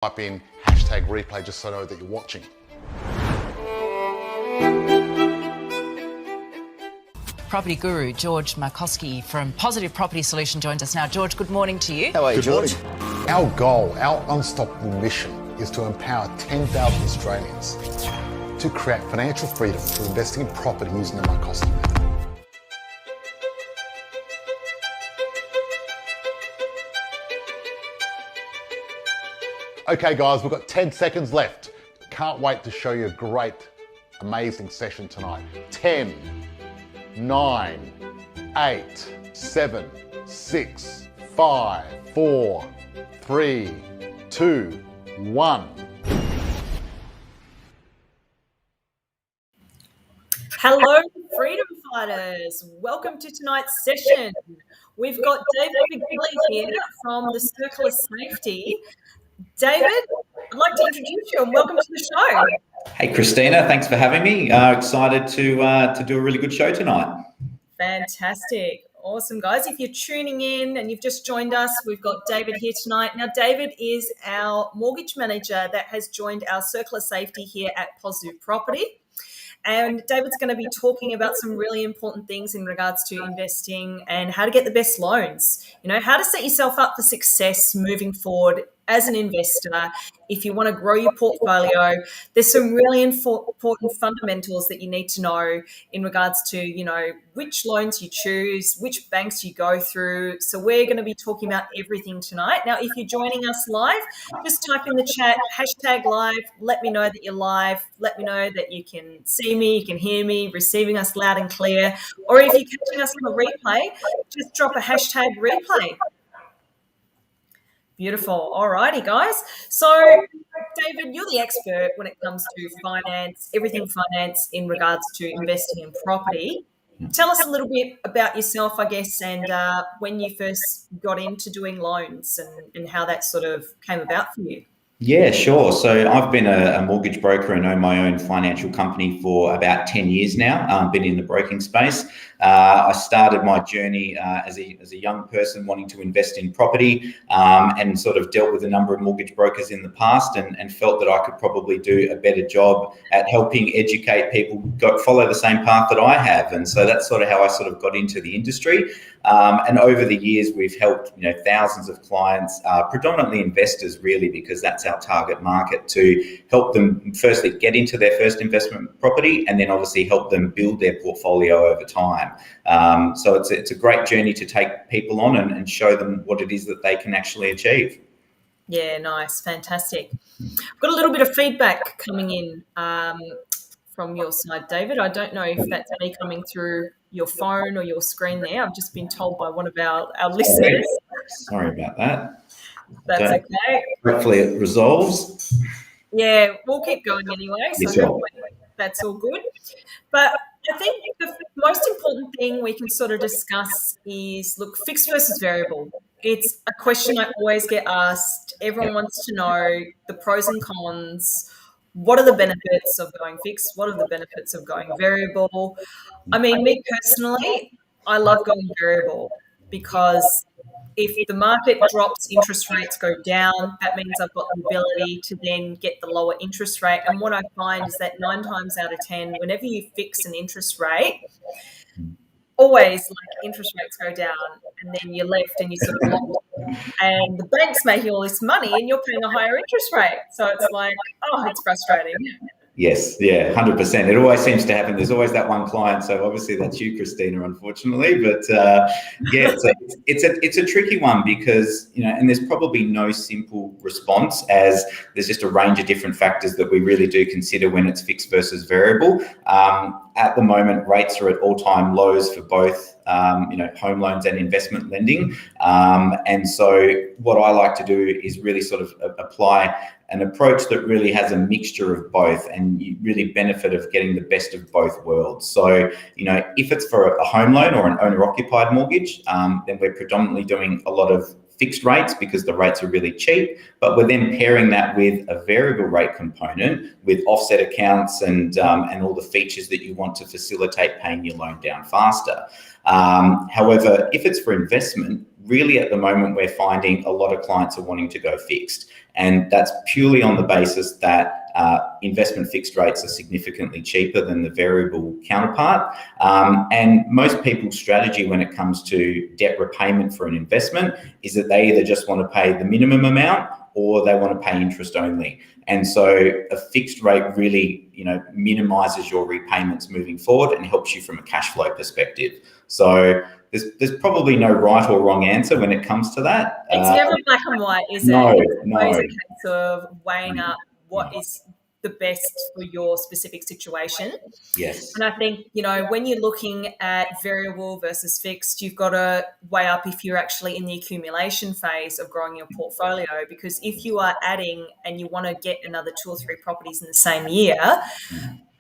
Type in hashtag replay just so I know that you're watching. Property guru George Markowski from Positive Property Solution joins us now. George, good morning to you. How are you, George? Our goal, our unstoppable mission is to empower 10,000 Australians to create financial freedom through investing in property using the Markowski method. Okay guys, we've got 10 seconds left. Can't wait to show you a great, amazing session tonight. 10, 9, 8, 7, 6, 5, 4, 3, 2, 1. Hello, freedom fighters. Welcome to tonight's session. We've got David McGilly here from the Circle of Safety. David, I'd like to introduce you and welcome to the show. Hey, Christina, thanks for having me. Excited to do a really good show tonight. Fantastic. Awesome, guys. If you're tuning in and you've just joined us, we've got David here tonight. Now, David is our mortgage manager that has joined our Circle of Safety here at Positive Property. And David's going to be talking about some really important things in regards to investing and how to get the best loans. You know, how to set yourself up for success moving forward as an investor. If you want to grow your portfolio, there's some really important fundamentals that you need to know in regards to, you know, which loans you choose, which banks you go through. So we're going to be talking about everything tonight. Now, if you're joining us live, just type in the chat, hashtag live. Let me know that you're live. Let me know that you can see me, you can hear me, receiving us loud and clear. Or if you're catching us on a replay, just drop a hashtag replay. Beautiful. All righty, guys. So, David, you're the expert when it comes to finance, everything finance in regards to investing in property. Tell us a little bit about yourself, I guess, and when you first got into doing loans and how that sort of came about for you. Yeah, sure. So I've been a mortgage broker and own my own financial company for about 10 years now. Been in the broking space. I started my journey as a young person wanting to invest in property and sort of dealt with a number of mortgage brokers in the past and felt that I could probably do a better job at helping educate people follow the same path that I have. And so that's sort of how I sort of got into the industry. And over the years, we've helped, you know, thousands of clients, predominantly investors, really, because that's our target market, to help them firstly get into their first investment property and then obviously help them build their portfolio over time. So it's a great journey to take people on and show them what it is that they can actually achieve. Yeah, nice. Fantastic. I've got a little bit of feedback coming in from your side, David. I don't know if that's me coming through your phone or your screen there. I've just been told by one of our listeners. Sorry about that. That's okay. Hopefully it resolves. Yeah, we'll keep going anyway. So Sure. That's all good. But I think the most important thing we can sort of discuss is, look, fixed versus variable. It's a question I always get asked. Everyone wants to know the pros and cons. What are the benefits of going fixed? What are the benefits of going variable? I mean, me personally, I love going variable because if the market drops, interest rates go down, that means I've got the ability to then get the lower interest rate. And what I find is that 9 times out of 10, whenever you fix an interest rate, always like interest rates go down and then you're left and you sort of locked and the bank's making all this money and you're paying a higher interest rate. So it's like, oh, it's frustrating. Yes, yeah, 100%. It always seems to happen. There's always that one client. So obviously that's you, Christina, unfortunately. But yeah, it's a tricky one because, you know, and there's probably no simple response, as there's just a range of different factors that we really do consider when it's fixed versus variable. At the moment, rates are at all-time lows for both, you know, home loans and investment lending. And so what I like to do is really sort of apply an approach that really has a mixture of both, and you really benefit of getting the best of both worlds. So, you know, if it's for a home loan or an owner-occupied mortgage, then we're predominantly doing a lot of fixed rates because the rates are really cheap, but we're then pairing that with a variable rate component with offset accounts and all the features that you want to facilitate paying your loan down faster. However, if it's for investment, really at the moment we're finding a lot of clients are wanting to go fixed. And that's purely on the basis that investment fixed rates are significantly cheaper than the variable counterpart. And most people's strategy when it comes to debt repayment for an investment is that they either just want to pay the minimum amount or they want to pay interest only. And so a fixed rate really, minimises your repayments moving forward and helps you from a cash flow perspective. So there's probably no right or wrong answer when it comes to that. It's never black and white, is it? No. It's always a case of weighing up what is the best for your specific situation. Yes. And I think, when you're looking at variable versus fixed, you've got to weigh up if you're actually in the accumulation phase of growing your portfolio, because if you are adding and you want to get another 2 or 3 properties in the same year,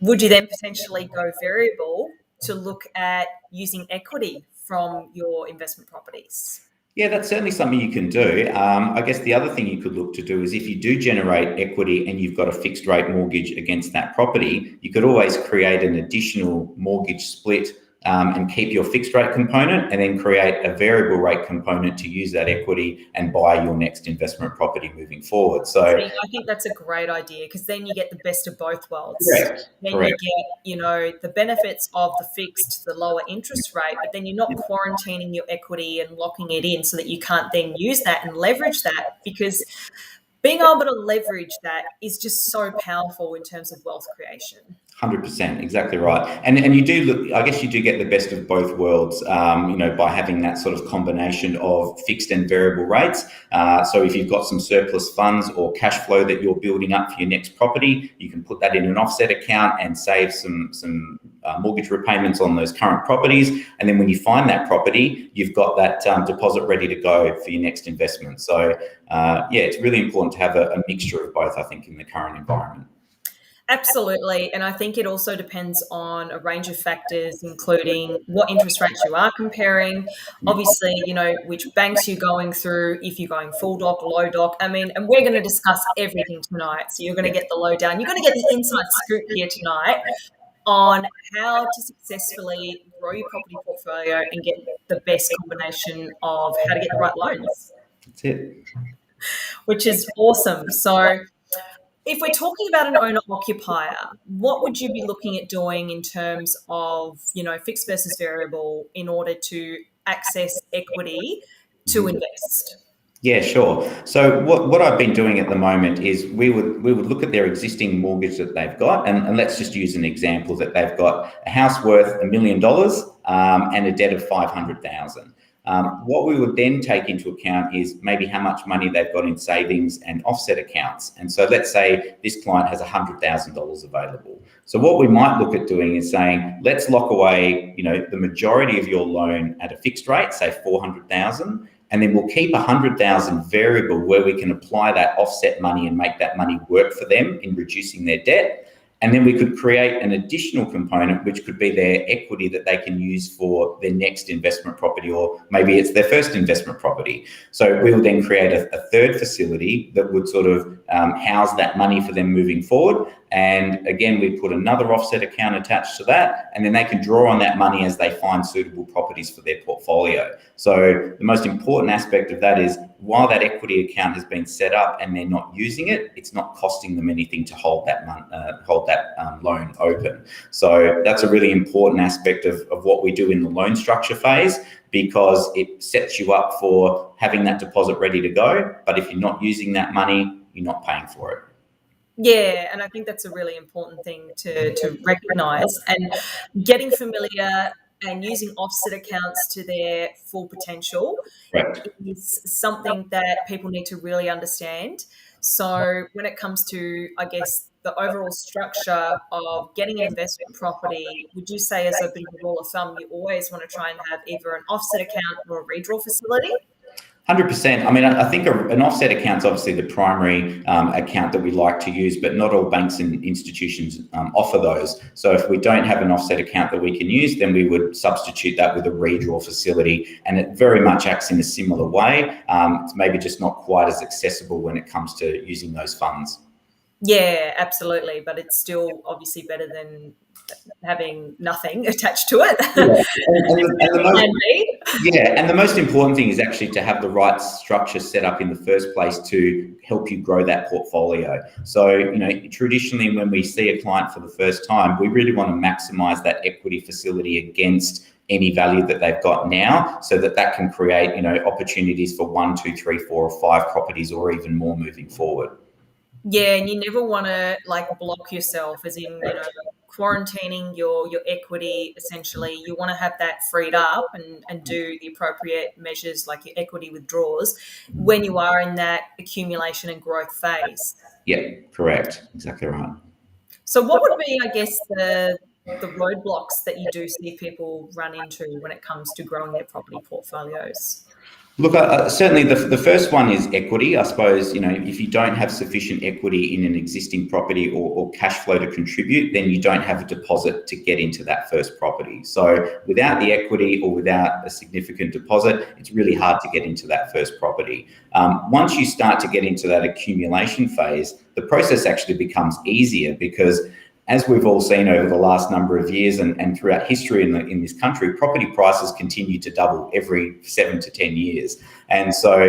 would you then potentially go variable to look at using equity from your investment properties? Yeah, that's certainly something you can do. I guess the other thing you could look to do is if you do generate equity and you've got a fixed rate mortgage against that property, you could always create an additional mortgage split and keep your fixed rate component and then create a variable rate component to use that equity and buy your next investment property moving forward. So I think that's a great idea, because then you get the best of both worlds. Correct. Then you get, the benefits of the fixed, the lower interest rate, but then you're not quarantining your equity and locking it in so that you can't then use that and leverage that, because being able to leverage that is just so powerful in terms of wealth creation. 100%, exactly right. And you do look, I guess you do get the best of both worlds, by having that sort of combination of fixed and variable rates. So if you've got some surplus funds or cash flow that you're building up for your next property, you can put that in an offset account and save some mortgage repayments on those current properties. And then when you find that property, you've got that deposit ready to go for your next investment. So it's really important to have a mixture of both, I think, in the current environment. Absolutely. And I think it also depends on a range of factors, including what interest rates you are comparing, obviously, which banks you're going through, if you're going full doc, low doc. And we're going to discuss everything tonight. So you're going to get the lowdown. You're going to get the inside scoop here tonight on how to successfully grow your property portfolio and get the best combination of how to get the right loans. That's it. Which is awesome. So if we're talking about an owner-occupier, what would you be looking at doing in terms of, fixed versus variable in order to access equity to invest? Yeah, sure. So what I've been doing at the moment is we would look at their existing mortgage that they've got, and let's just use an example that they've got a house worth $1 million and a debt of $500,000. What we would then take into account is maybe how much money they've got in savings and offset accounts. And so let's say this client has $100,000 available. So what we might look at doing is saying, let's lock away, the majority of your loan at a fixed rate, say $400,000, and then we'll keep $100,000 variable where we can apply that offset money and make that money work for them in reducing their debt. And then we could create an additional component, which could be their equity that they can use for their next investment property, or maybe it's their first investment property. So we will then create a third facility that would sort of house that money for them moving forward. And again, we put another offset account attached to that, and then they can draw on that money as they find suitable properties for their portfolio. So the most important aspect of that is while that equity account has been set up and they're not using it, it's not costing them anything to hold that loan open. So that's a really important aspect of what we do in the loan structure phase, because it sets you up for having that deposit ready to go. But if you're not using that money, you're not paying for it. Yeah, and I think that's a really important thing to recognise, and getting familiar and using offset accounts to their full potential is something that people need to really understand. So when it comes to, I guess, the overall structure of getting an investment property, would you say as a bit of a rule of thumb, you always want to try and have either an offset account or a redraw facility? 100%. I think an offset account is obviously the primary account that we like to use, but not all banks and institutions offer those. So if we don't have an offset account that we can use, then we would substitute that with a redraw facility. And it very much acts in a similar way. It's maybe just not quite as accessible when it comes to using those funds. Yeah, absolutely. But it's still obviously better than having nothing attached to it. Yeah. And the most, Plan B. yeah, and the most important thing is actually to have the right structure set up in the first place to help you grow that portfolio. So, traditionally when we see a client for the first time, we really want to maximize that equity facility against any value that they've got now, so that can create, opportunities for 1, 2, 3, 4, or 5 properties or even more moving forward. Yeah, and you never want to block yourself, as in, quarantining your equity. Essentially, you want to have that freed up and do the appropriate measures like your equity withdrawals when you are in that accumulation and growth phase. Yeah, correct. Exactly right. So what would be, I guess, the roadblocks that you do see people run into when it comes to growing their property portfolios? Look, certainly the first one is equity. I suppose, if you don't have sufficient equity in an existing property or cash flow to contribute, then you don't have a deposit to get into that first property. So without the equity or without a significant deposit, it's really hard to get into that first property. Once you start to get into that accumulation phase, the process actually becomes easier because, as we've all seen over the last number of years and throughout history in this country, property prices continue to double every 7 to 10 years. And so,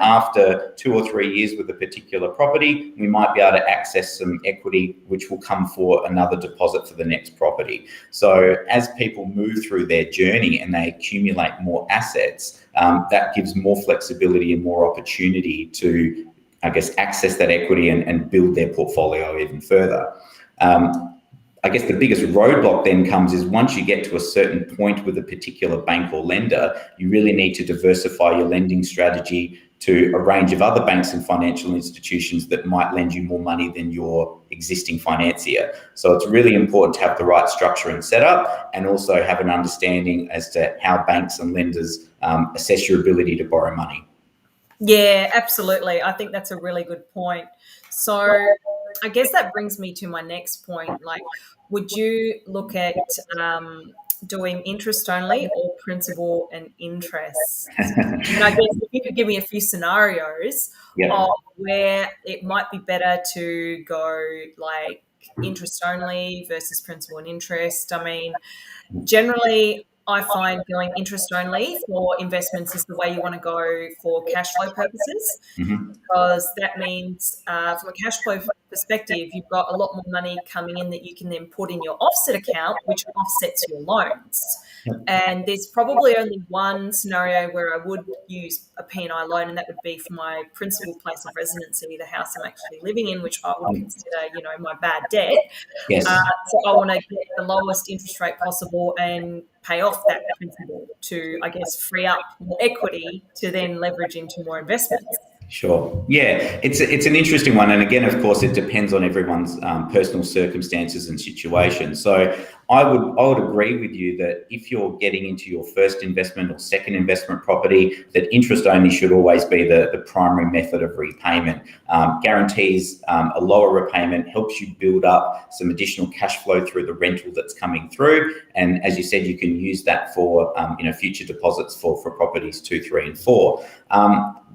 after 2 or 3 years with a particular property, we might be able to access some equity, which will come for another deposit for the next property. So as people move through their journey and they accumulate more assets, that gives more flexibility and more opportunity to, I guess, access that equity and build their portfolio even further. I guess the biggest roadblock then comes is once you get to a certain point with a particular bank or lender, you really need to diversify your lending strategy to a range of other banks and financial institutions that might lend you more money than your existing financier. So it's really important to have the right structure and setup, and also have an understanding as to how banks and lenders assess your ability to borrow money. Yeah, absolutely. I think that's a really good point. So I guess that brings me to my next point. Would you look at doing interest only or principal and interest? And I guess if you could give me a few scenarios of where it might be better to go interest only versus principal and interest. I mean, generally, I find going interest only for investments is the way you want to go for cash flow purposes, because that means from a cash flow perspective, you've got a lot more money coming in that you can then put in your offset account, which offsets your loans. And there's probably only one scenario where I would use a P&I loan, and that would be for my principal place of residency, the house I'm actually living in, which I would consider, my bad debt. Yes. So I want to get the lowest interest rate possible and pay off that principal to, I guess, free up more equity to then leverage into more investments. Sure. Yeah, it's an interesting one. And again, of course, it depends on everyone's personal circumstances and situation. So I would agree with you that if you're getting into your first investment or second investment property, that interest only should always be the primary method of repayment. Guarantees a lower repayment, helps you build up some additional cash flow through the rental that's coming through. And as you said, you can use that for future deposits for properties 2, 3, and 4.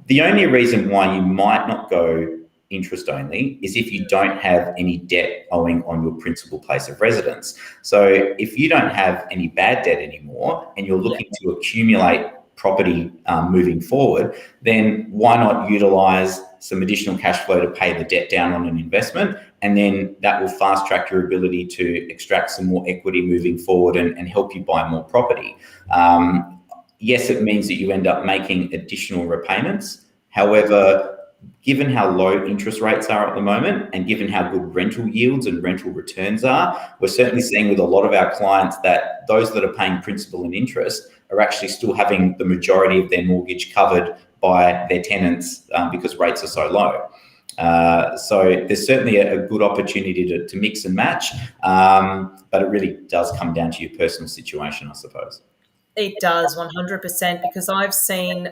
The only reason why you might not go interest only is if you don't have any debt owing on your principal place of residence. So if you don't have any bad debt anymore and you're looking to accumulate property moving forward, then why not utilize some additional cash flow to pay the debt down on an investment? And then that will fast track your ability to extract some more equity moving forward and help you buy more property. Yes, it means that you end up making additional repayments. However, given how low interest rates are at the moment and given how good rental yields and rental returns are, we're certainly seeing with a lot of our clients that those that are paying principal and interest are actually still having the majority of their mortgage covered by their tenants because rates are so low. So there's certainly a good opportunity to mix and match, but it really does come down to your personal situation, I suppose. It does 100%, because I've seen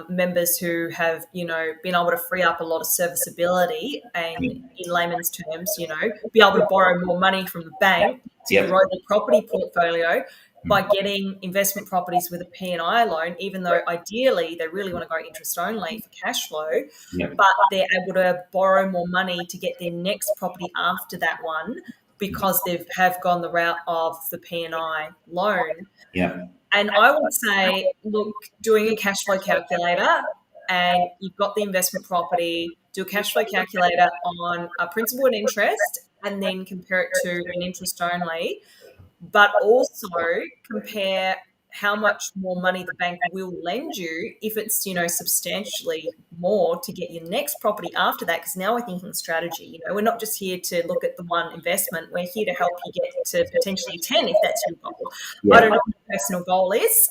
members who have, been able to free up a lot of serviceability and, in layman's terms, be able to borrow more money from the bank to grow the property portfolio, by getting investment properties with a P&I loan, even though ideally they really want to go interest only for cash flow, but they're able to borrow more money to get their next property after that one because they have gone the route of the P&I loan. And I would say, look, doing a cash flow calculator, and you've got the investment property, do a cash flow calculator on a principal and interest, and then compare it to an interest only, but also compare how much more money the bank will lend you if it's, substantially more to get your next property after that. Because now we're thinking strategy. We're not just here to look at the one investment. We're here to help you get to potentially 10 if that's your goal. I don't know what your personal goal is.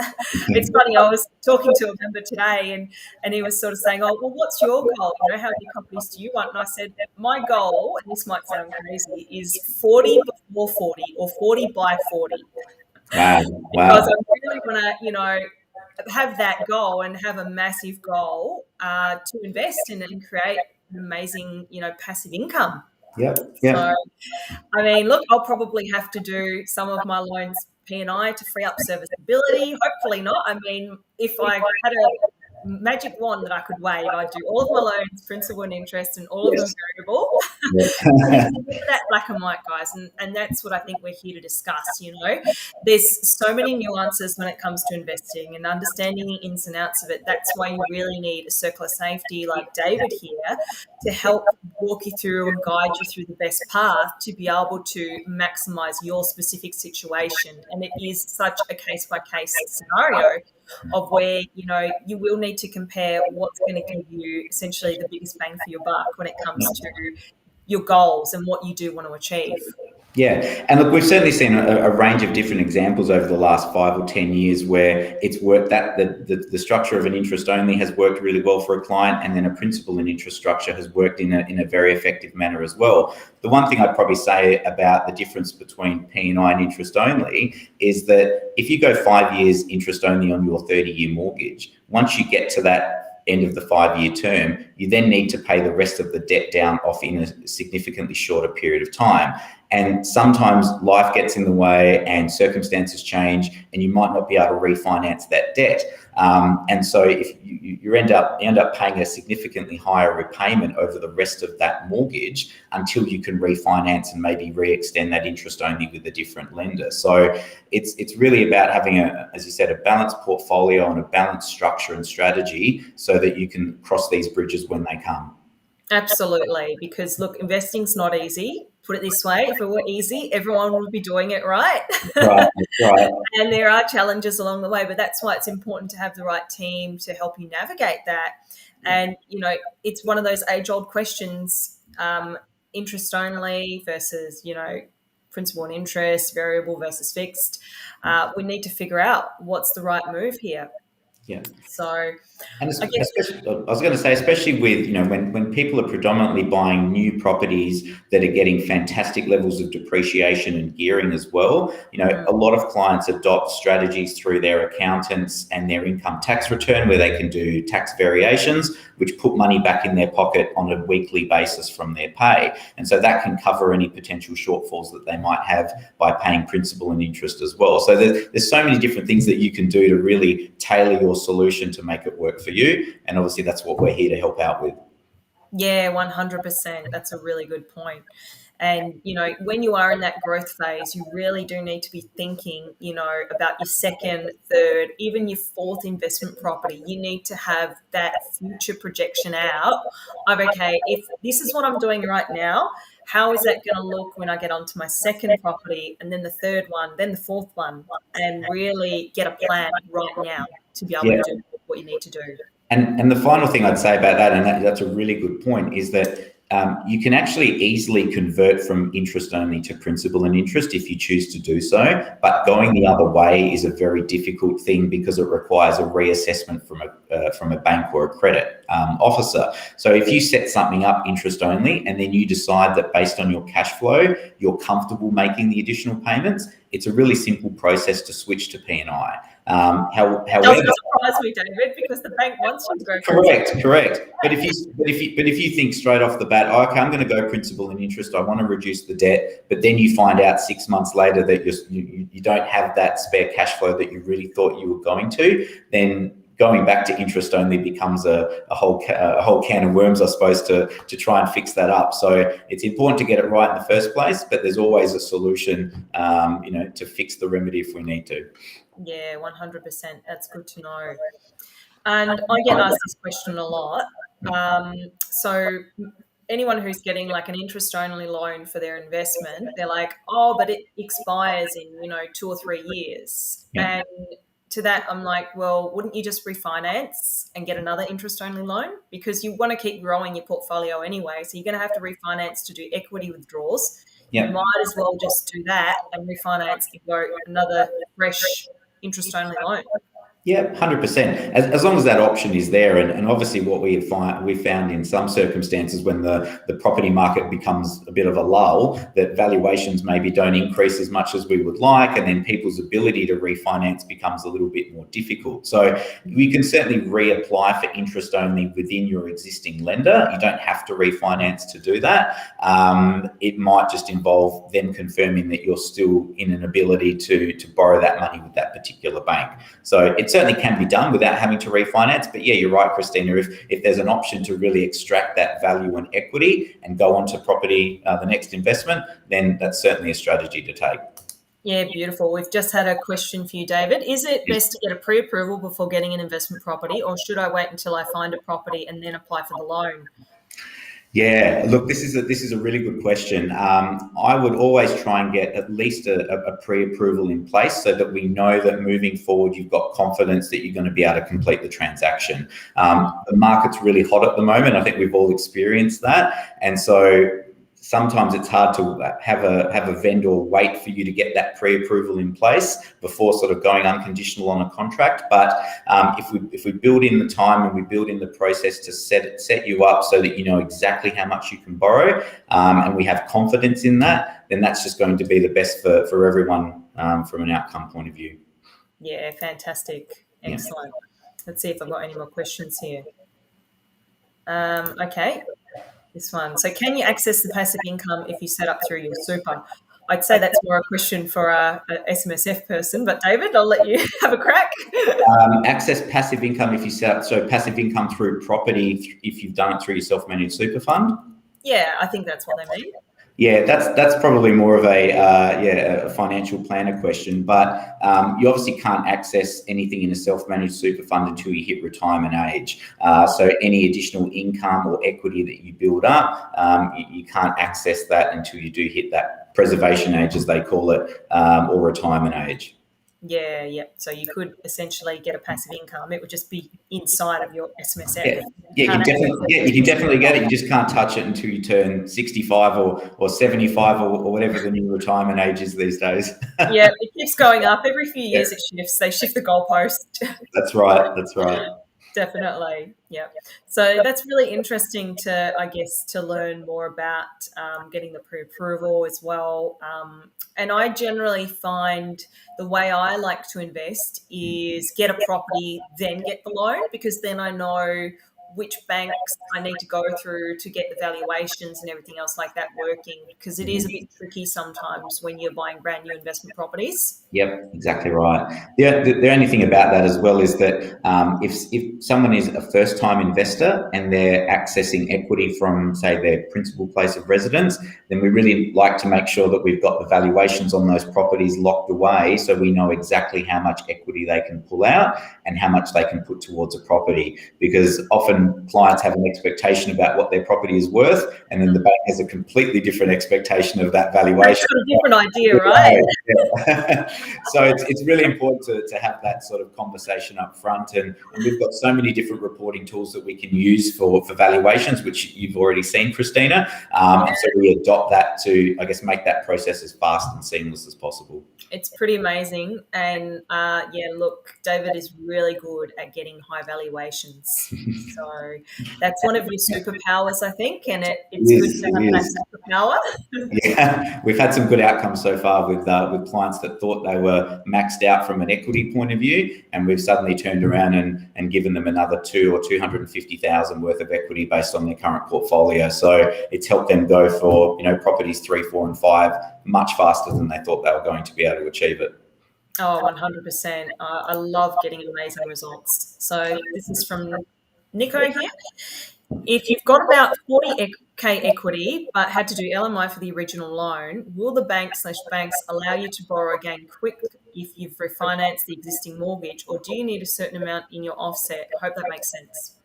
It's funny, I was talking to a member today and he was sort of saying, oh, well, what's your goal? How many properties do you want? And I said, my goal, and this might sound crazy, is 40 before 40 or 40 by 40. Wow. Because I really want to, have that goal and have a massive goal to invest in and create an amazing, passive income. So, I mean, look, I'll probably have to do some of my loans P&I to free up serviceability. Hopefully not. I mean, if I had a magic wand that I could wave, I'd do all of my loans, principal and interest, and all of them variable. That black and white, guys, and that's what I think we're here to discuss. There's so many nuances when it comes to investing and understanding the ins and outs of it. That's why you really need a circle of safety like David here to help walk you through and guide you through the best path to be able to maximize your specific situation. And it is such a case-by-case scenario of where, you will need to compare what's going to give you essentially the biggest bang for your buck when it comes to your goals and what you do want to achieve. Yeah, and look, we've certainly seen a range of different examples over the last 5 or 10 years where it's worked, that the structure of an interest only has worked really well for a client, and then a principal and interest structure has worked in a very effective manner as well. The one thing I'd probably say about the difference between P&I and interest only is that if you go 5 years interest only on your 30-year mortgage, once you get to that end of the 5-year term, you then need to pay the rest of the debt down off in a significantly shorter period of time. And sometimes life gets in the way and circumstances change and you might not be able to refinance that debt. And so if you end up paying a significantly higher repayment over the rest of that mortgage until you can refinance and maybe re-extend that interest only with a different lender. So it's really about having as you said, a balanced portfolio and a balanced structure and strategy so that you can cross these bridges when they come. Absolutely, because look, investing's not easy. Put it this way, if it were easy, everyone would be doing it, right? Right. And there are challenges along the way, but that's why it's important to have the right team to help you navigate that. And, it's one of those age-old questions, interest only versus, principal and interest, variable versus fixed. We need to figure out what's the right move here. Yeah. So, and I was going to say, especially with, when people are predominantly buying new properties that are getting fantastic levels of depreciation and gearing as well, a lot of clients adopt strategies through their accountants and their income tax return where they can do tax variations, which put money back in their pocket on a weekly basis from their pay. And so that can cover any potential shortfalls that they might have by paying principal and interest as well. So there's so many different things that you can do to really tailor your solution to make it work for you. And obviously that's what we're here to help out with. Yeah, 100%. That's a really good point. And, when you are in that growth phase, you really do need to be thinking, about your second, third, even your fourth investment property. You need to have that future projection out of, okay, if this is what I'm doing right now, how is that going to look when I get onto my second property and then the third one, then the fourth one, and really get a plan right now to be able to do what you need to do. And the final thing I'd say about that, and that's a really good point, is that you can actually easily convert from interest only to principal and interest if you choose to do so. But going the other way is a very difficult thing because it requires a reassessment from a bank or a credit officer. So if you set something up interest only and then you decide that based on your cash flow, you're comfortable making the additional payments, it's a really simple process to switch to P&I. However, does it surprise me, David, because the bank wants you to go. Correct. But if you think straight off the bat, okay, I'm going to go principal and interest. I want to reduce the debt, but then you find out 6 months later that you don't have that spare cash flow that you really thought you were going to. Then going back to interest only becomes a whole can of worms, I suppose, to try and fix that up. So it's important to get it right in the first place, but there's always a solution, to fix the remedy if we need to. Yeah, 100%. That's good to know. And I get asked this question a lot. So anyone who's getting like an interest-only loan for their investment, they're like, oh, but it expires in, 2 or 3 years. Yeah. And to that, I'm like, well, wouldn't you just refinance and get another interest-only loan? Because you want to keep growing your portfolio anyway. So you're going to have to refinance to do equity withdrawals. Yeah. You might as well just do that and refinance and go another fresh interest-only loan. Yeah, 100%. As long as that option is there, and obviously what we found in some circumstances when the property market becomes a bit of a lull, that valuations maybe don't increase as much as we would like, and then people's ability to refinance becomes a little bit more difficult. So you can certainly reapply for interest only within your existing lender. You don't have to refinance to do that. It might just involve them confirming that you're still in an ability to borrow that money with that particular bank. So it certainly can be done without having to refinance. But yeah, you're right, Christina. If there's an option to really extract that value and equity and go on to property, the next investment, then that's certainly a strategy to take. Yeah, beautiful. We've just had a question for you, David. Is it best to get a pre-approval before getting an investment property, or should I wait until I find a property and then apply for the loan? Yeah, look, this is a really good question. I would always try and get at least a pre-approval in place so that we know that moving forward, you've got confidence that you're going to be able to complete the transaction. The market's really hot at the moment. I think we've all experienced that. And so sometimes it's hard to have a vendor wait for you to get that pre-approval in place before sort of going unconditional on a contract. But if we build in the time and we build in the process to set you up so that you know exactly how much you can borrow, and we have confidence in that, then that's just going to be the best for everyone from an outcome point of view. Yeah, fantastic. Excellent. Yeah. Let's see if I've got any more questions here. Okay. This one. So can you access the passive income if you set up through your super? I'd say that's more a question for a SMSF person, but David, I'll let you have a crack. Access passive income if you set up, so passive income through property if you've done it through your self-managed super fund? Yeah, I think that's what they mean. Yeah, that's probably more of a financial planner question, but you obviously can't access anything in a self-managed super fund until you hit retirement age. So any additional income or equity that you build up, you can't access that until you do hit that preservation age, as they call it, or retirement age. Yeah. So you could essentially get a passive income. It would just be inside of your SMSF. Yeah, you can definitely get it. You just can't touch it until you turn 65 or 75 or whatever the new retirement age is these days. Yeah, it keeps going up. Every few years it shifts. They shift the goalpost. That's right. Definitely. Yeah. So that's really interesting to learn more about getting the pre-approval as well. And I generally find the way I like to invest is get a property, then get the loan, because then I know which banks I need to go through to get the valuations and everything else like that working, because it is a bit tricky sometimes when you're buying brand new investment properties. Yep, exactly right. The only thing about that as well is that if someone is a first-time investor and they're accessing equity from, say, their principal place of residence, then we really like to make sure that we've got the valuations on those properties locked away so we know exactly how much equity they can pull out and how much they can put towards a property, because often clients have an expectation about what their property is worth, and then the bank has a completely different expectation of that valuation. It's got a different idea, right? Yeah. So it's really important to have that sort of conversation up front, and we've got so many different reporting tools that we can use for valuations, which you've already seen, Christina, and so we adopt that to, I guess, make that process as fast and seamless as possible. It's pretty amazing, and look, David is really good at getting high valuations. So that's one of your superpowers, I think, and it's good to have that power. Yeah, we've had some good outcomes so far with clients that thought they were maxed out from an equity point of view, and we've suddenly turned around and given them another 250,000 worth of equity based on their current portfolio. So it's helped them go for properties 3, 4, and 5 much faster than they thought they were going to be able to achieve it. Oh, 100%. I love getting amazing results. So this is from Nico here. If you've got about 40k equity but had to do LMI for the original loan, will the banks allow you to borrow again quick if you've refinanced the existing mortgage, or do you need a certain amount in your offset? I hope that makes sense.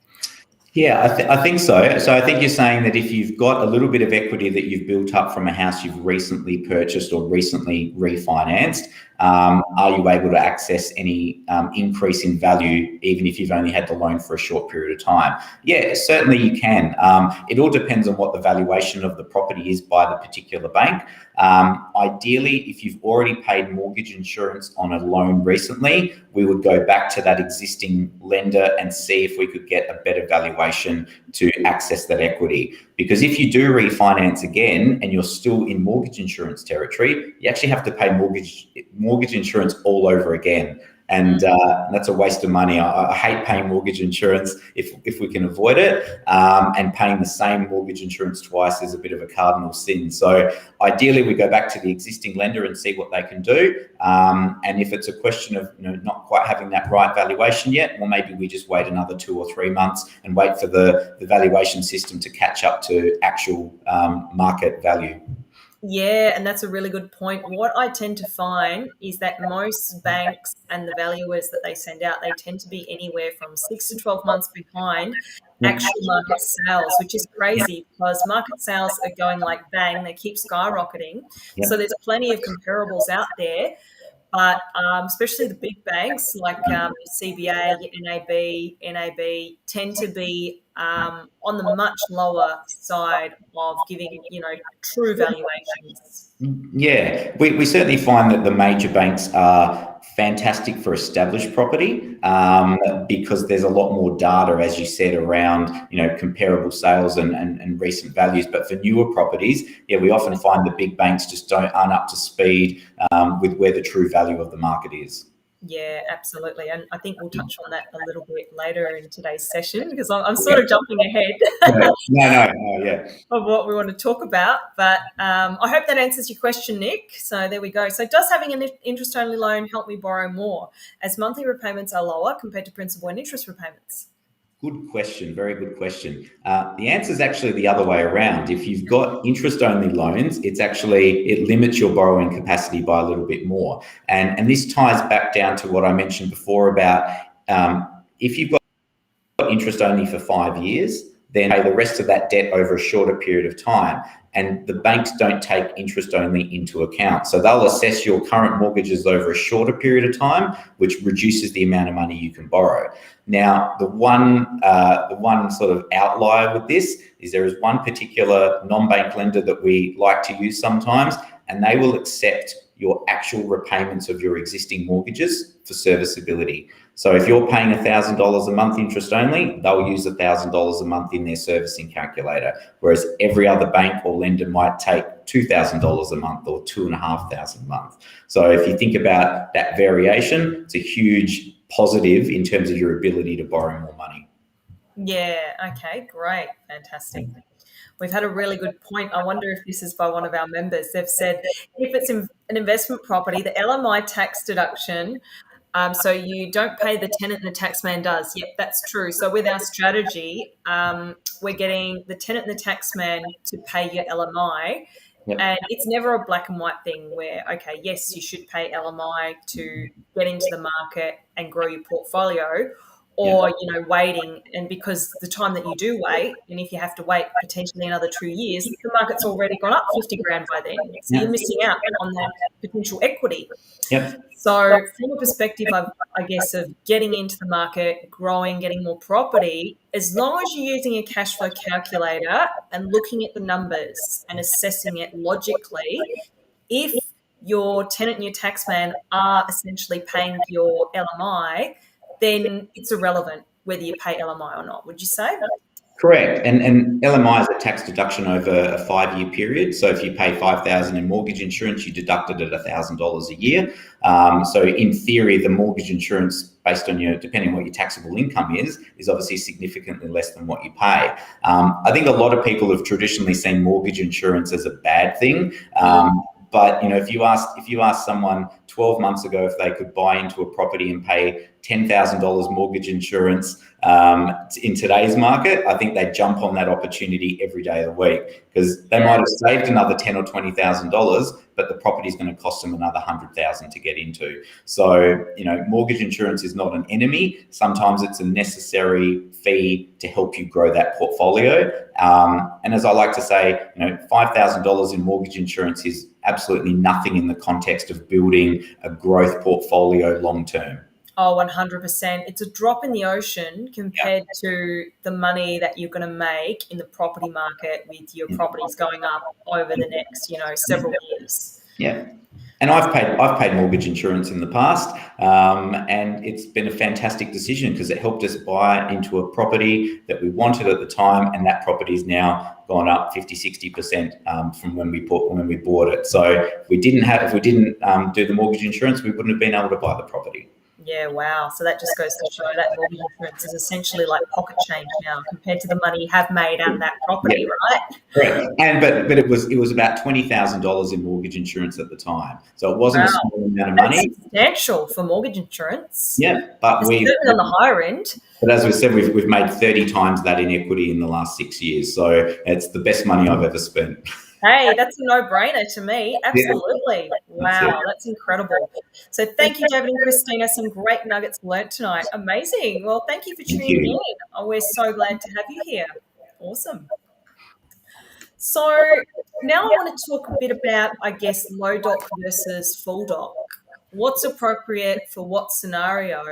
Yeah, I think so. So I think you're saying that if you've got a little bit of equity that you've built up from a house you've recently purchased or recently refinanced, are you able to access any increase in value even if you've only had the loan for a short period of time? Yeah, certainly you can. It all depends on what the valuation of the property is by the particular bank. Ideally, if you've already paid mortgage insurance on a loan recently, we would go back to that existing lender and see if we could get a better valuation to access that equity. Because if you do refinance again and you're still in mortgage insurance territory, you actually have to pay mortgage insurance all over again. And that's a waste of money. I hate paying mortgage insurance if we can avoid it. And paying the same mortgage insurance twice is a bit of a cardinal sin. So ideally, we go back to the existing lender and see what they can do. And if it's a question of not quite having that right valuation yet, well, maybe we just wait another 2 or 3 months and wait for the valuation system to catch up to actual market value. Yeah, and that's a really good point. What I tend to find is that most banks and the valuers that they send out, they tend to be anywhere from 6 to 12 months behind actual market sales, which is crazy because market sales are going like bang, they keep skyrocketing. Yeah. So there's plenty of comparables out there. But especially the big banks like CBA, NAB tend to be on the much lower side of giving, true valuations. Yeah, we certainly find that the major banks are fantastic for established property because there's a lot more data, as you said, around comparable sales and recent values. But for newer properties, yeah, we often find the big banks just aren't up to speed with where the true value of the market is. Yeah, absolutely. And I think we'll touch on that a little bit later in today's session because I'm sort of jumping ahead No, of what we want to talk about. But I hope that answers your question, Nick. So there we go. So does having an interest-only loan help me borrow more as monthly repayments are lower compared to principal and interest repayments? Good question. Very good question. The answer is actually the other way around. If you've got interest-only loans, it limits your borrowing capacity by a little bit more. And this ties back down to what I mentioned before about if you've got interest only for 5 years, then pay the rest of that debt over a shorter period of time. And the banks don't take interest only into account. So they'll assess your current mortgages over a shorter period of time, which reduces the amount of money you can borrow. Now, the one sort of outlier with this is there is one particular non-bank lender that we like to use sometimes, and they will accept your actual repayments of your existing mortgages for serviceability. So if you're paying $1,000 a month interest only, they'll use $1,000 a month in their servicing calculator, whereas every other bank or lender might take $2,000 a month or $2,500 a month. So if you think about that variation, it's a huge positive in terms of your ability to borrow more money. Yeah, okay, great, fantastic. We've had a really good point. I wonder if this is by one of our members. They've said if it's an investment property, the LMI tax deduction, so you don't pay the tenant and the taxman does. Yep, that's true. So with our strategy, we're getting the tenant and the taxman to pay your LMI. Yep. And it's never a black and white thing where, okay, yes, you should pay LMI to get into the market and grow your portfolio, or, waiting. And because the time that you do wait, and if you have to wait potentially another 2 years, the market's already gone up 50 grand by then. So you're missing out on that potential equity. Yep. So from a perspective of, I guess, of getting into the market, growing, getting more property, as long as you're using a cash flow calculator and looking at the numbers and assessing it logically, if your tenant and your taxman are essentially paying your LMI, then it's irrelevant whether you pay LMI or not, would you say? Correct. And LMI is a tax deduction over a 5-year period. So if you pay $5,000 in mortgage insurance, you deduct it at $1,000 a year. So in theory, the mortgage insurance, based on depending on what your taxable income is obviously significantly less than what you pay. I think a lot of people have traditionally seen mortgage insurance as a bad thing. But if you ask someone 12 months ago if they could buy into a property and pay $10,000 mortgage insurance in today's market, I think they'd jump on that opportunity every day of the week, because they might have saved another $10,000 or $20,000, but the property is going to cost them another $100,000 to get into. So mortgage insurance is not an enemy. Sometimes it's a necessary fee to help you grow that portfolio. And as I like to say, $5,000 in mortgage insurance is absolutely nothing in the context of building a growth portfolio long term. Oh, 100%. It's a drop in the ocean compared to the money that you're going to make in the property market with your properties going up over the next, several years. Yeah. And I've paid mortgage insurance in the past, and it's been a fantastic decision because it helped us buy into a property that we wanted at the time, and that property's now gone up 50-60% from when we bought it. So if we didn't do the mortgage insurance, we wouldn't have been able to buy the property. Yeah, wow. So that just goes to show that mortgage insurance is essentially like pocket change now compared to the money you have made on that property, right? Correct. And but it was about $20,000 in mortgage insurance at the time, so it wasn't a small amount of money. That's substantial for mortgage insurance. Yeah, but certainly on the higher end. But as we said, we've made 30 times that in equity in the last 6 years, so it's the best money I've ever spent. Hey, that's a no-brainer to me. Absolutely. Wow, that's incredible. So thank you, David and Christina. Some great nuggets learnt tonight. Amazing. Well, thank you for tuning in. Oh, we're so glad to have you here. Awesome. So now I want to talk a bit about, I guess, low doc versus full doc. What's appropriate for what scenario?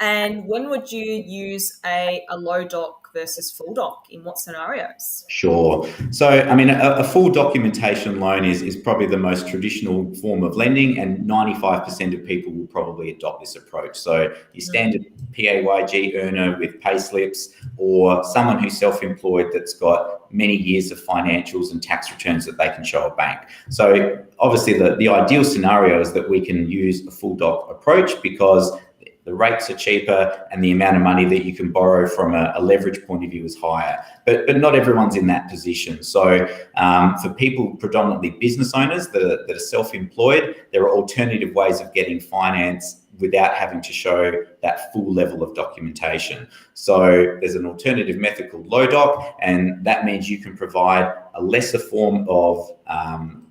And when would you use a low doc versus full doc, in what scenarios? Sure. So, I mean, a full documentation loan is probably the most traditional form of lending, and 95% of people will probably adopt this approach. So your standard PAYG earner with pay slips, or someone who's self-employed that's got many years of financials and tax returns that they can show a bank. So obviously the ideal scenario is that we can use a full doc approach, because the rates are cheaper and the amount of money that you can borrow from a leverage point of view is higher. But not everyone's in that position. So for people, predominantly business owners that are self-employed, there are alternative ways of getting finance without having to show that full level of documentation. So there's an alternative method called low doc, and that means you can provide a lesser form of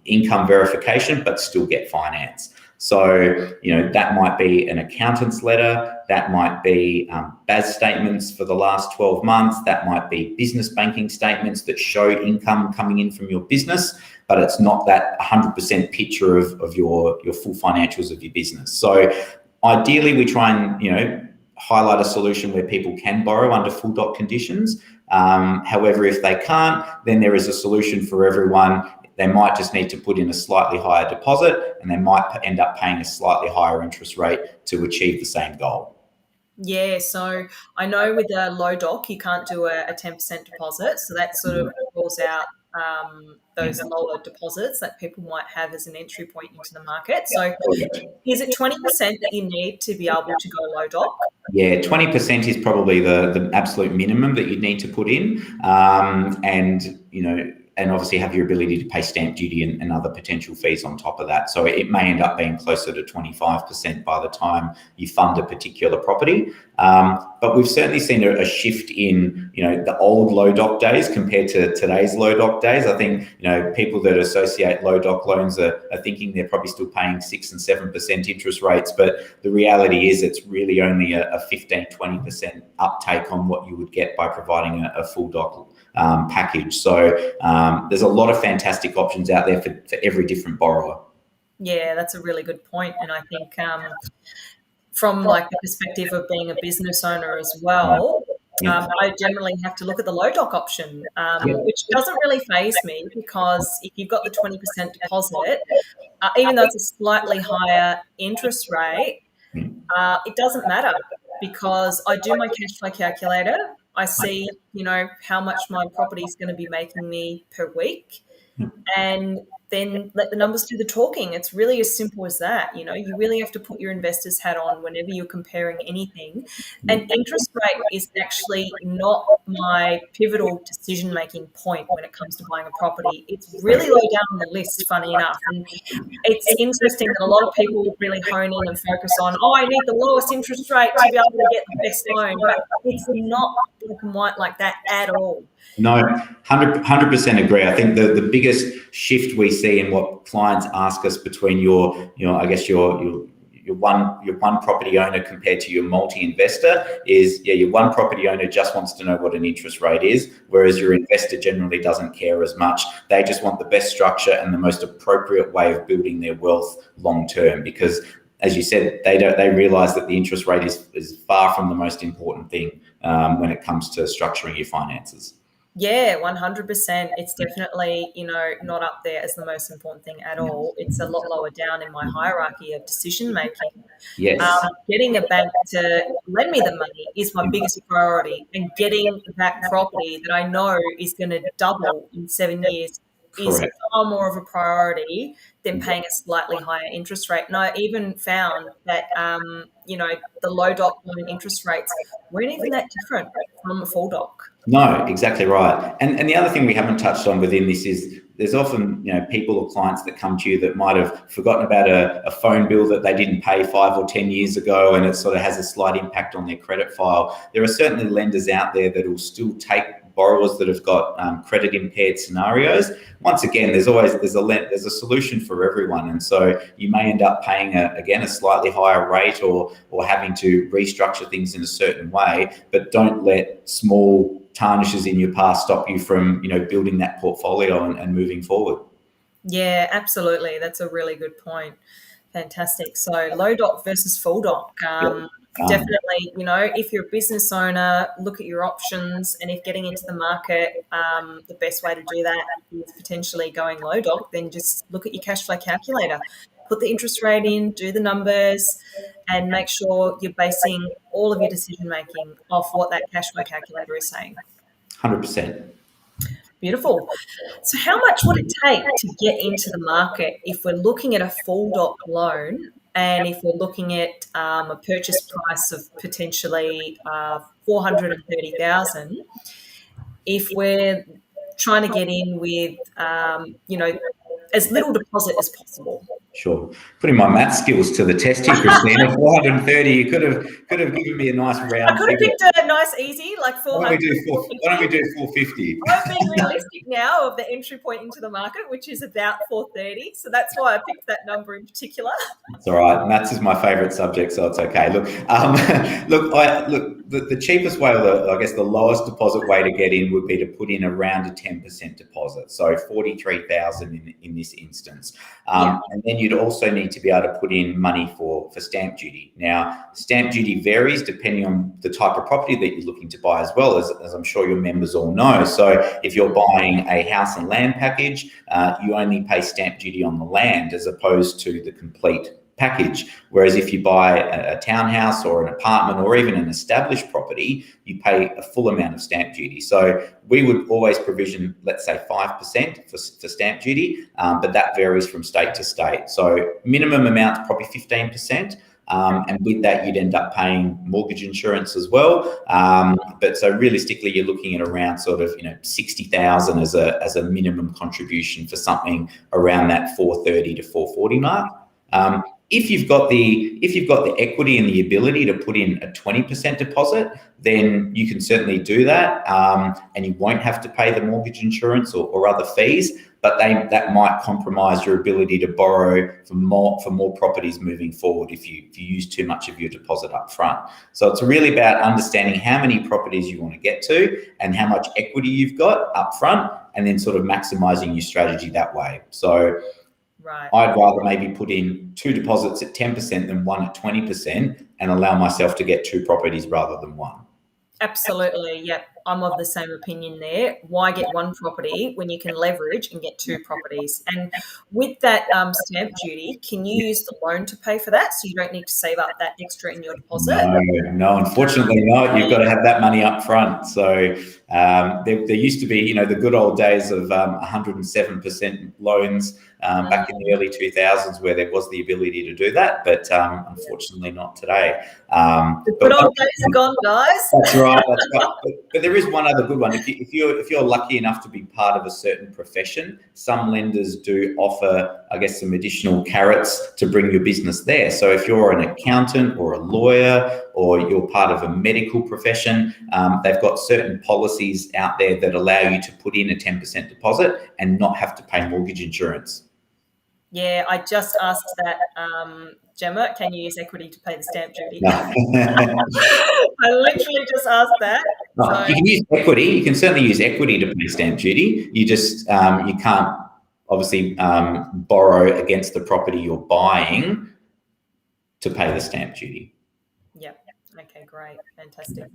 income verification but still get finance. So, that might be an accountant's letter, that might be BAS statements for the last 12 months, that might be business banking statements that show income coming in from your business, but it's not that 100% picture of your full financials of your business. So ideally, we try and, highlight a solution where people can borrow under full doc conditions. However, if they can't, then there is a solution for everyone. They might just need to put in a slightly higher deposit, and they might end up paying a slightly higher interest rate to achieve the same goal. Yeah, so I know with a low doc, you can't do a 10% deposit. So that sort of rules out those lower deposits that people might have as an entry point into the market. So is it 20% that you need to be able to go low doc? Yeah, 20% is probably the absolute minimum that you'd need to put in. And obviously have your ability to pay stamp duty and other potential fees on top of that. So it may end up being closer to 25% by the time you fund a particular property. But we've certainly seen a shift in, the old low doc days compared to today's low doc days. I think, people that associate low doc loans are thinking they're probably still paying 6 and 7% interest rates. But the reality is it's really only a 15-20% uptake on what you would get by providing a full doc package. So there's a lot of fantastic options out there for every different borrower. Yeah, that's a really good point. And I think from like the perspective of being a business owner as well, I generally have to look at the low doc option, which doesn't really faze me, because if you've got the 20% deposit, even though it's a slightly higher interest rate, it doesn't matter, because I do my cash flow calculator. I see, how much my property is going to be making me per week, and then let the numbers do the talking. It's really as simple as that. You really have to put your investor's hat on whenever you're comparing anything. And interest rate is actually not my pivotal decision-making point when it comes to buying a property. It's really low down on the list, funny enough. And it's interesting that a lot of people really hone in and focus on, I need the lowest interest rate to be able to get the best loan. But it's not black and white like that at all. No, 100% agree. I think the biggest shift we see in what clients ask us between your one property owner compared to your multi-investor is, your one property owner just wants to know what an interest rate is, whereas your investor generally doesn't care as much. They just want the best structure and the most appropriate way of building their wealth long term, because as you said, they realize that the interest rate is far from the most important thing when it comes to structuring your finances. Yeah, 100%. It's definitely, not up there as the most important thing at all. It's a lot lower down in my hierarchy of decision making. Yes. Getting a bank to lend me the money is my biggest priority, and getting that property that I know is going to double in 7 years is far more of a priority than paying a slightly higher interest rate. And I even found that, the low doc loan interest rates weren't even that different from a full doc. No, exactly right. And the other thing we haven't touched on within this is there's often, people or clients that come to you that might have forgotten about a phone bill that they didn't pay 5 or 10 years ago, and it sort of has a slight impact on their credit file. There are certainly lenders out there that will still take borrowers that have got credit impaired scenarios. Once again, there's a solution for everyone, and so you may end up paying a slightly higher rate or having to restructure things in a certain way, but don't let small tarnishes in your past stop you from building that portfolio and moving forward. Yeah, absolutely. That's a really good point. Fantastic. So low doc versus full doc. Definitely, if you're a business owner, look at your options, and if getting into the market, the best way to do that is potentially going low doc, then just look at your cash flow calculator, put the interest rate in, do the numbers, and make sure you're basing all of your decision making off what that cash flow calculator is saying. 100%. Beautiful. So how much would it take to get into the market if we're looking at a full doc loan, and if we're looking at a purchase price of potentially $430,000, if we're trying to get in with, as little deposit as possible? Sure. Putting my math skills to the test here, Christina. 430. You could have given me a nice round. I could have picked a nice easy, like 400. Why don't we do 450? I'm being realistic now of the entry point into the market, which is about 430. So that's why I picked that number in particular. It's all right. Maths is my favourite subject, so it's okay. Look, the cheapest way, or I guess the lowest deposit way to get in would be to put in around a 10% deposit, so $43,000 in this instance, and then you'd also need to be able to put in money for stamp duty. Now, stamp duty varies depending on the type of property that you're looking to buy, as well as I'm sure your members all know. So if you're buying a house and land package, you only pay stamp duty on the land as opposed to the complete package. Whereas if you buy a townhouse or an apartment or even an established property, you pay a full amount of stamp duty. So we would always provision, let's say 5% for stamp duty, but that varies from state to state. So minimum amount's probably 15%. And with that, you'd end up paying mortgage insurance as well. But so realistically, you're looking at around sort of, $60,000 as a minimum contribution for something around that 430 to 440 mark. If you've got the equity and the ability to put in a 20% deposit, then you can certainly do that, and you won't have to pay the mortgage insurance or other fees. But that might compromise your ability to borrow for more properties moving forward if you use too much of your deposit up front. So it's really about understanding how many properties you want to get to and how much equity you've got up front, and then sort of maximizing your strategy that way. So right. I'd rather maybe put in 2 deposits at 10% than 1 at 20% and allow myself to get 2 properties rather than 1. Absolutely. Yep. I'm of the same opinion there. Why get one property when you can leverage and get two properties? And with that stamp duty, can you use the loan to pay for that, so you don't need to save up that extra in your deposit? No, unfortunately not. You've got to have that money up front. So there used to be, you know, the good old days of 107% loans back in the early 2000s, where there was the ability to do that, but unfortunately not today. The good old days are gone, guys. That's right. That's right. But there is one other good one. If you're lucky enough to be part of a certain profession, some lenders do offer, I guess, some additional carrots to bring your business there. So if you're an accountant or a lawyer, or you're part of a medical profession, they've got certain policies out there that allow you to put in a 10% deposit and not have to pay mortgage insurance. Yeah, I just asked that, Gemma, can you use equity to pay the stamp duty? No. I literally just asked that. No, So, you can use equity. You can certainly use equity to pay stamp duty. You just, you can't obviously borrow against the property you're buying to pay the stamp duty. yeah. Okay, great. Fantastic.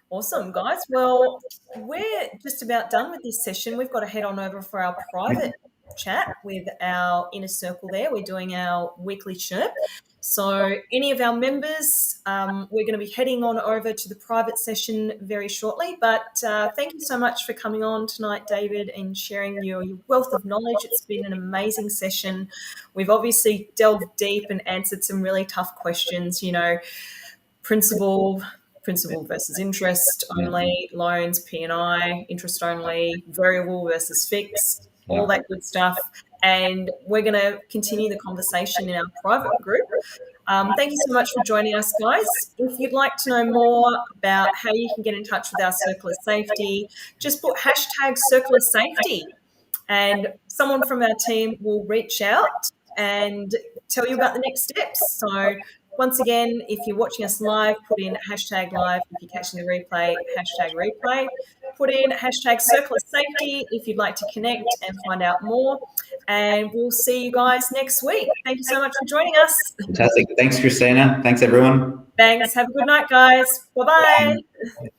Awesome, guys. Well, we're just about done with this session. We've got to head on over for our private chat with our inner circle there. We're doing our weekly chirp. So any of our members, we're going to be heading on over to the private session very shortly. But thank you so much for coming on tonight, David, and sharing your wealth of knowledge. It's been an amazing session. We've obviously delved deep and answered some really tough questions, you know, principal versus interest only, loans, P&I, interest only, variable versus fixed, all that good stuff. And we're going to continue the conversation in our private group. Thank you so much for joining us, guys. If you'd like to know more about how you can get in touch with our Circular Safety, just put hashtag Circular Safety, and someone from our team will reach out and tell you about the next steps. So once again, if you're watching us live, put in hashtag live. If you're catching the replay, hashtag replay. Put in hashtag Circular Safety if you'd like to connect and find out more. And we'll see you guys next week. Thank you so much for joining us. Fantastic. Thanks, Christina. Thanks, everyone. Thanks. Have a good night, guys. Bye-bye.